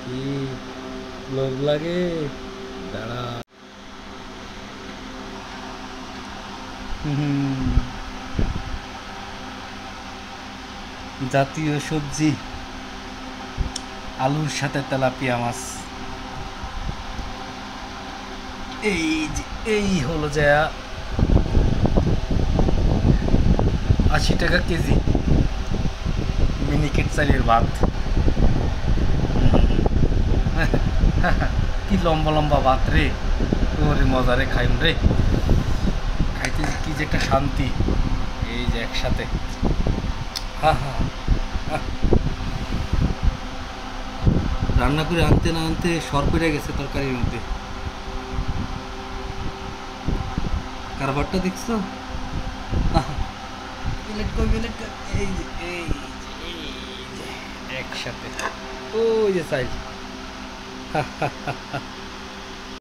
কি লোভ লাগে। দাঁড়া। জাতীয় সবজি আলুর সাথে তেলাপিয়া মাছ। এই যে এই হলো যে 80 টাকা কেজি মিনিকেট চালের ভাত। কি লম্বা লম্বা ভাত রে, ওরে মজা রে, খাইম রে, খাইতে কি যে একটা শান্তি। এই যে একসাথে, হা হা। রান্না করে আনতে না আনতে সর পড়ে গেছে তরকারির মধ্যে। কারবারটা দেখছো? এই যে এই যে একসাথে, ওই যে সাইজ।